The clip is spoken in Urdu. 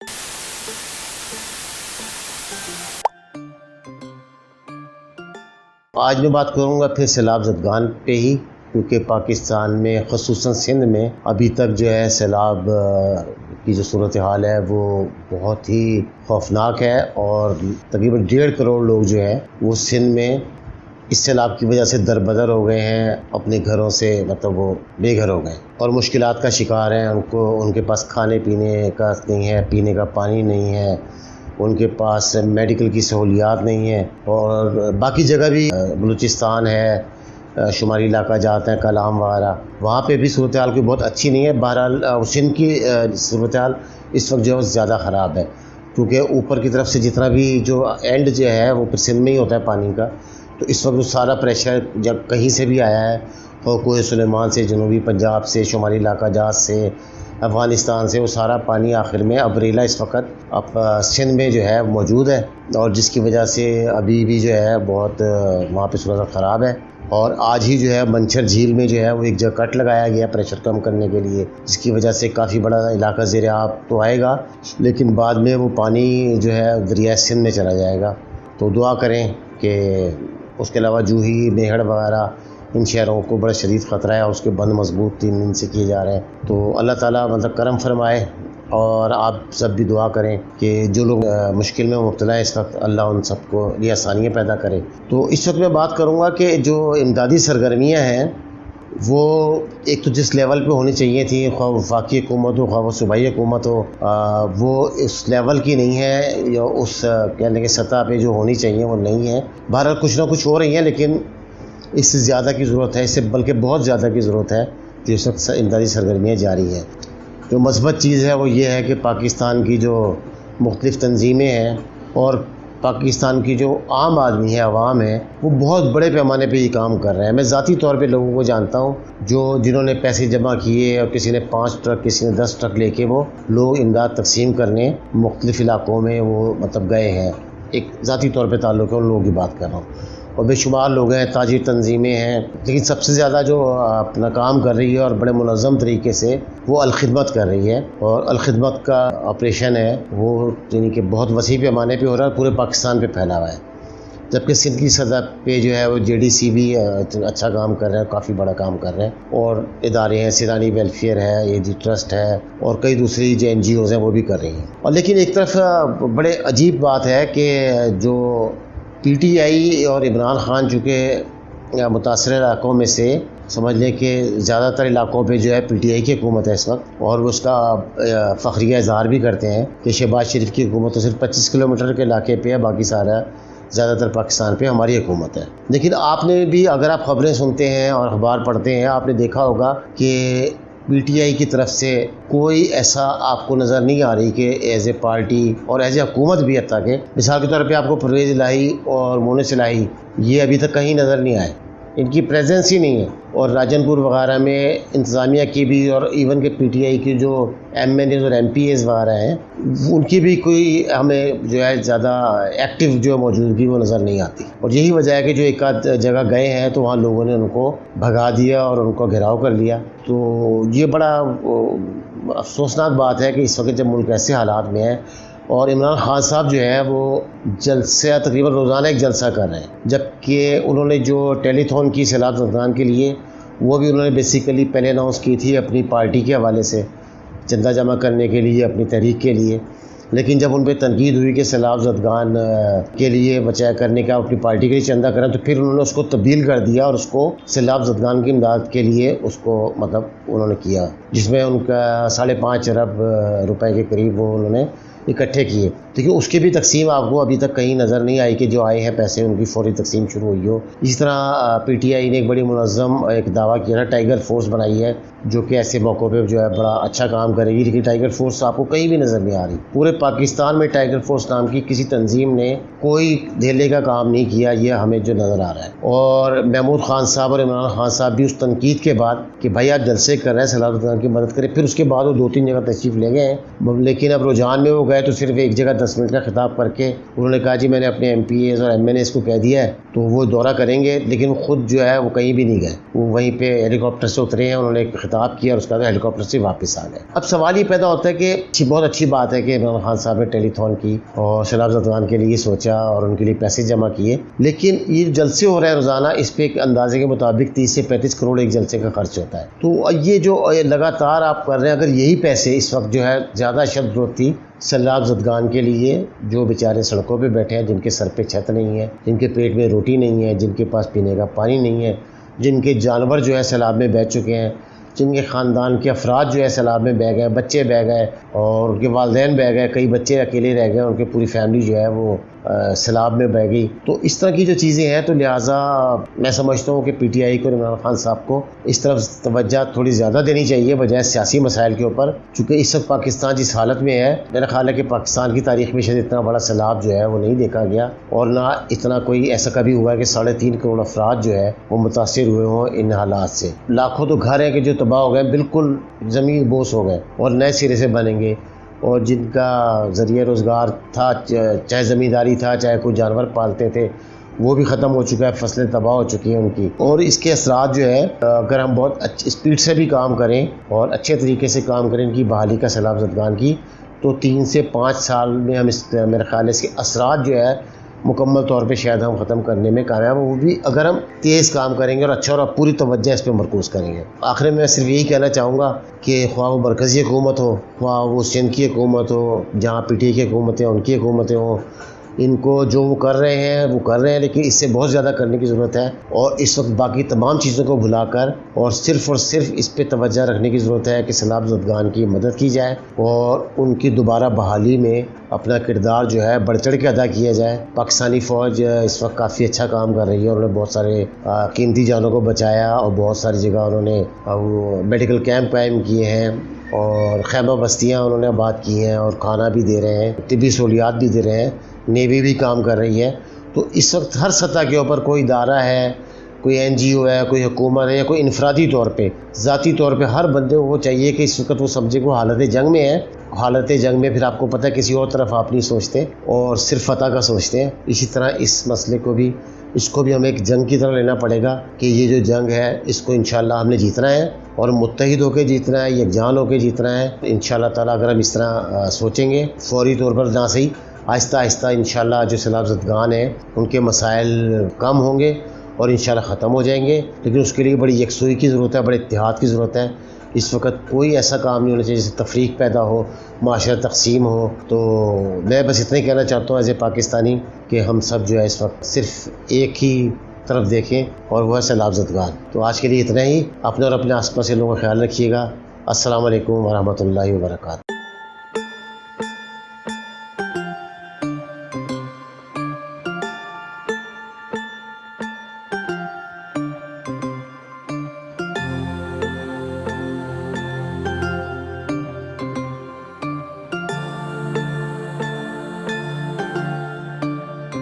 آج میں بات کروں گا پھر سیلاب زدگان پہ ہی، کیونکہ پاکستان میں خصوصاً سندھ میں ابھی تک جو ہے سیلاب کی جو صورتحال ہے وہ بہت ہی خوفناک ہے، اور تقریباً 1.5 کروڑ لوگ جو ہیں وہ سندھ میں اس سیلاب کی وجہ سے دربدر ہو گئے ہیں اپنے گھروں سے، مطلب وہ بے گھر ہو گئے اور مشکلات کا شکار ہیں۔ ان کے پاس کھانے پینے کا نہیں ہے، پینے کا پانی نہیں ہے، ان کے پاس میڈیکل کی سہولیات نہیں ہیں، اور باقی جگہ بھی بلوچستان ہے، شمالی علاقہ جاتے ہیں کلام وغیرہ، وہاں پہ بھی صورتحال کوئی بہت اچھی نہیں ہے۔ بہرحال سندھ کی صورتحال اس وقت جو ہے زیادہ خراب ہے، کیونکہ اوپر کی طرف سے جتنا بھی جو اینڈ جو ہے وہ پھر سندھ میں ہی ہوتا ہے پانی کا، تو اس وقت وہ سارا پریشر جب کہیں سے بھی آیا ہے، اور کوہ سلیمان سے، جنوبی پنجاب سے، شمالی علاقہ جات سے، افغانستان سے، وہ سارا پانی آخر میں ابریلا اس وقت اب سندھ میں جو ہے موجود ہے، اور جس کی وجہ سے ابھی بھی جو ہے بہت وہاں پہ صورت خراب ہے۔ اور آج ہی جو ہے منچھر جھیل میں جو ہے وہ ایک جگہ کٹ لگایا گیا پریشر کم کرنے کے لیے، جس کی وجہ سے کافی بڑا علاقہ زیر آب تو آئے گا، لیکن بعد میں وہ پانی جو ہے دریائے سندھ میں چلا جائے گا۔ تو دعا کریں کہ اس کے علاوہ جوہی، میہڑ وغیرہ ان شہروں کو بڑا شدید خطرہ ہے، اور اس کے بند مضبوط 3 دن سے کیے جا رہے ہیں۔ تو اللہ تعالیٰ مطلب کرم فرمائے، اور آپ سب بھی دعا کریں کہ جو لوگ مشکل میں مبتلا ہیں اس وقت، اللہ ان سب کو یہ آسانیاں پیدا کرے۔ تو اس وقت میں بات کروں گا کہ جو امدادی سرگرمیاں ہیں وہ ایک تو جس لیول پہ ہونی چاہیے تھی، خواہ وفاقی حکومت ہو خواہ وہ صوبائی حکومت ہو، وہ اس لیول کی نہیں ہے، یا اس کہنے کی سطح پہ جو ہونی چاہیے وہ نہیں ہے۔ بہرحال کچھ نہ کچھ ہو رہی ہیں، لیکن اس سے زیادہ کی ضرورت ہے، اس سے بلکہ بہت زیادہ کی ضرورت ہے جو اس وقت امدادی سرگرمیاں جاری ہیں۔ جو مثبت چیز ہے وہ یہ ہے کہ پاکستان کی جو مختلف تنظیمیں ہیں اور پاکستان کی جو عام آدمی ہے، عوام ہے، وہ بہت بڑے پیمانے پہ یہ کام کر رہے ہیں۔ میں ذاتی طور پہ لوگوں کو جانتا ہوں جنہوں نے پیسے جمع کیے، اور کسی نے 5 ٹرک، کسی نے 10 ٹرک لے کے وہ لوگ امداد تقسیم کرنے مختلف علاقوں میں وہ مطلب گئے ہیں۔ ایک ذاتی طور پہ تعلق ہے، ان لوگوں کی بات کر رہا ہوں، اور بے شمار لوگ ہیں، تاجر تنظیمیں ہیں، لیکن سب سے زیادہ جو اپنا کام کر رہی ہے اور بڑے منظم طریقے سے وہ الخدمت کر رہی ہے، اور الخدمت کا آپریشن ہے وہ یعنی کہ بہت وسیع پیمانے پہ ہو رہا ہے، پورے پاکستان پہ پھیلا ہوا ہے۔ جبکہ سندھ کی سطح پہ جو ہے وہ JDC بھی اچھا کام کر رہے ہیں، کافی بڑا کام کر رہے ہیں، اور ادارے ہیں، سیرانی ویلفیئر ہے، AG ٹرسٹ ہے، اور کئی دوسری جو NGOs ہیں وہ بھی کر رہی ہیں۔ اور لیکن ایک طرف بڑے عجیب بات ہے کہ جو PTI اور عمران خان چونکہ متاثرہ علاقوں میں سے سمجھ لیں کہ زیادہ تر علاقوں پہ جو ہے PTI کی حکومت ہے اس وقت، اور وہ اس کا فخریہ اظہار بھی کرتے ہیں کہ شہباز شریف کی حکومت تو صرف 25 کلومیٹر کے علاقے پہ ہے، باقی سارا زیادہ تر پاکستان پہ ہماری حکومت ہے۔ لیکن آپ نے بھی اگر آپ خبریں سنتے ہیں اور اخبار پڑھتے ہیں، آپ نے دیکھا ہوگا کہ PTI کی طرف سے کوئی ایسا آپ کو نظر نہیں آ رہی کہ ایز اے پارٹی اور ایز اے حکومت بھی، حتیٰ کہ مثال کے طور پہ آپ کو پرویز الہی اور مونس الہی یہ ابھی تک کہیں نظر نہیں آئے، ان کی پریزنس ہی نہیں ہے۔ اور راجن پور وغیرہ میں انتظامیہ کی بھی، اور ایون کہ PTI کی جو MLAs اور MPAs وغیرہ ہیں ان کی بھی کوئی ہمیں جو ہے زیادہ ایکٹیو جو موجودگی وہ نظر نہیں آتی، اور یہی وجہ ہے کہ جو ایک آدھ جگہ گئے ہیں تو وہاں لوگوں نے ان کو بھگا دیا اور ان کو گھیراؤ کر لیا۔ تو یہ بڑا افسوسناک بات ہے کہ اس وقت جب ملک ایسے حالات میں ہے، اور عمران خان صاحب جو ہے وہ جلسہ تقریباً روزانہ ایک جلسہ کر رہے ہیں، جبکہ انہوں نے جو ٹیلی تھون کی سیلاب زدگان کے لیے وہ بھی انہوں نے بیسیکلی پہلے اناؤنس کی تھی اپنی پارٹی کے حوالے سے، چندہ جمع کرنے کے لیے، اپنی تحریک کے لیے، لیکن جب ان پہ تنقید ہوئی کہ سیلاب زدگان کے لیے بچایا کرنے کا اپنی پارٹی کے لیے چندہ کریں، تو پھر انہوں نے اس کو تبدیل کر دیا اور اس کو سیلاب زدگان کی امداد کے لیے اس کو مطلب انہوں نے کیا، جس میں ان کا 5.5 ارب روپے کے قریب وہ انہوں نے اکٹھے کیے، لیکن اس کی بھی تقسیم آپ کو ابھی تک کہیں نظر نہیں آئی کہ جو آئے ہیں پیسے ان کی فوری تقسیم شروع ہوئی ہو۔ اسی طرح PTI نے ایک بڑی منظم ایک دعویٰ کیا تھا، ٹائیگر فورس بنائی ہے جو کہ ایسے موقعوں پہ جو ہے بڑا اچھا کام کرے گی، لیکن ٹائیگر فورس آپ کو کہیں بھی نظر نہیں آ رہی۔ پورے پاکستان میں ٹائیگر فورس نام کی کسی تنظیم نے کوئی دھیلے کا کام نہیں کیا، یہ ہمیں جو نظر آ رہا ہے۔ اور محمود خان صاحب اور عمران خان صاحب بھی اس تنقید کے بعد کہ بھائی آپ جلسے کر رہے ہیں سیلاب زدگان کی مدد کریں. پھر اس کے بعد وہ 2-3 جگہ تشریف لے گئے ہیں، لیکن اب رجحان میں وہ گئے تو صرف ایک جگہ 10 منٹ کا خطاب کر کے انہوں نے کہا جی میں نے اپنے ایم پی ایز اور ایم این ایز کو کہہ دیا ہے تو وہ دورہ کریں گے، لیکن خود جو ہے وہ کہیں بھی نہیں گئے. وہ وہیں پہ ہیلی کاپٹر سے اترے ہیں، انہوں نے ایک خطاب کیا اور اس کے بعد ہیلی کاپٹر سے واپس آ گئے. اب سوال یہ پیدا ہوتا ہے کہ بہت اچھی بات ہے کہ عمران خان صاحب نے ٹیلی تھون کی اور سیلاب زدگان کے لیے سوچا اور ان کے لیے پیسے جمع کیے، لیکن یہ جلسے ہو رہے ہیں روزانہ، اس پہ ایک اندازے کے مطابق 30 سے 35 کروڑ ایک جلسے کا خرچ ہوتا ہے. تو یہ جو لگاتار آپ کر رہے ہیں، اگر یہی پیسے اس وقت جو ہے زیادہ اشد ضرورت تھی سیلاب زدگان کے لیے، جو بیچارے سڑکوں پہ بیٹھے ہیں، جن کے سر پہ چھت نہیں ہے، جن کے پیٹ میں روٹی نہیں ہے، جن کے پاس پینے کا پانی نہیں ہے، جن کے جانور جو ہے سیلاب میں بہہ چکے ہیں، جن کے خاندان کے افراد جو ہے سیلاب میں بہہ گئے، بچے بہہ گئے اور ان کے والدین بہہ گئے، کئی بچے اکیلے رہ گئے، ان کی پوری فیملی جو ہے وہ سیلاب میں بہہ گئی. تو اس طرح کی جو چیزیں ہیں تو لہٰذا میں سمجھتا ہوں کہ پی ٹی آئی کو، عمران خان صاحب کو اس طرف توجہ تھوڑی زیادہ دینی چاہیے بجائے سیاسی مسائل کے اوپر، چونکہ اس وقت پاکستان جس حالت میں ہے، میرا خیال ہے کہ پاکستان کی تاریخ میں شاید اتنا بڑا سیلاب جو ہے وہ نہیں دیکھا گیا، اور نہ اتنا کوئی ایسا کبھی ہوا ہے کہ 3.5 کروڑ افراد جو ہے وہ متاثر ہوئے ہوں ان حالات سے. لاکھوں تو گھر ہیں کہ جو تباہ ہو گئے، بالکل زمین بوس ہو گئے اور نئے سرے سے بنیں گے، اور جن کا ذریعہ روزگار تھا، چاہے زمینداری تھا، چاہے کوئی جانور پالتے تھے، وہ بھی ختم ہو چکا ہے، فصلیں تباہ ہو چکی ہیں ان کی. اور اس کے اثرات جو ہے اگر ہم بہت اچھی اسپیڈ سے بھی کام کریں اور اچھے طریقے سے کام کریں ان کی بحالی کا، سیلاب زدگان کی، تو 3 سے 5 سال میں ہم میرے خیال ہے اس کے اثرات جو ہے مکمل طور پہ شاید ہم ختم کرنے میں کامیاب ہوں، وہ بھی اگر ہم تیز کام کریں گے اور اچھا اور پوری توجہ اس پہ مرکوز کریں گے. آخر میں صرف یہی کہنا چاہوں گا کہ خواہ وہ مرکزی حکومت ہو، خواہ وہ سندھ کی حکومت ہو، جہاں پی ٹی آئی کی حکومتیں ان کی حکومتیں ہوں، ان کو جو وہ کر رہے ہیں وہ کر رہے ہیں، لیکن اس سے بہت زیادہ کرنے کی ضرورت ہے. اور اس وقت باقی تمام چیزوں کو بھلا کر اور صرف اس پہ توجہ رکھنے کی ضرورت ہے کہ سیلاب زدگان کی مدد کی جائے اور ان کی دوبارہ بحالی میں اپنا کردار جو ہے بڑھ چڑھ کے ادا کیا جائے. پاکستانی فوج اس وقت کافی اچھا کام کر رہی ہے، انہوں نے بہت سارے قیمتی جانوں کو بچایا اور بہت ساری جگہ انہوں نے وہ میڈیکل کیمپ قائم کیے ہیں اور خیمہ بستیاں انہوں نے آباد کی ہیں اور کھانا بھی دے رہے ہیں، طبی سہولیات بھی دے رہے ہیں، نیوی بھی کام کر رہی ہے. تو اس وقت ہر سطح کے اوپر کوئی ادارہ ہے، کوئی این جی او ہے، کوئی حکومت ہے یا کوئی انفرادی طور پہ، ذاتی طور پہ ہر بندے کو چاہیے کہ اس وقت وہ سمجھے کہ وہ حالت جنگ میں ہے. حالت جنگ میں پھر آپ کو پتہ ہے کسی اور طرف آپ نہیں سوچتے اور صرف فتح کا سوچتے ہیں. اسی طرح اس مسئلے کو بھی، اس کو بھی ہمیں ایک جنگ کی طرح لینا پڑے گا کہ یہ جو جنگ ہے اس کو انشاءاللہ ہم نے جیتنا ہے اور متحد ہو کے جیتنا ہے، یکجان ہو کے جیتنا ہے انشاءاللہ تعالیٰ. اگر ہم اس طرح سوچیں گے فوری طور پر نہ صحیح، آہستہ آہستہ انشاءاللہ جو سیلاب زدگان ہیں ان کے مسائل کم ہوں گے اور انشاءاللہ ختم ہو جائیں گے. لیکن اس کے لیے بڑی یکسوئی کی ضرورت ہے، بڑے اتحاد کی ضرورت ہے. اس وقت کوئی ایسا کام نہیں ہونا چاہیے جیسے تفریق پیدا ہو، معاشرہ تقسیم ہو. تو میں بس اتنا ہی کہنا چاہتا ہوں ایز اے پاکستانی کہ ہم سب جو ہے اس وقت صرف ایک ہی طرف دیکھیں اور وہ ہے سیلاب زدگان. تو آج کے لیے اتنا ہی. اپنے اور اپنے آس پاس کے لوگوں کا خیال رکھیے گا. السلام علیکم ورحمۃ اللہ وبرکاتہ.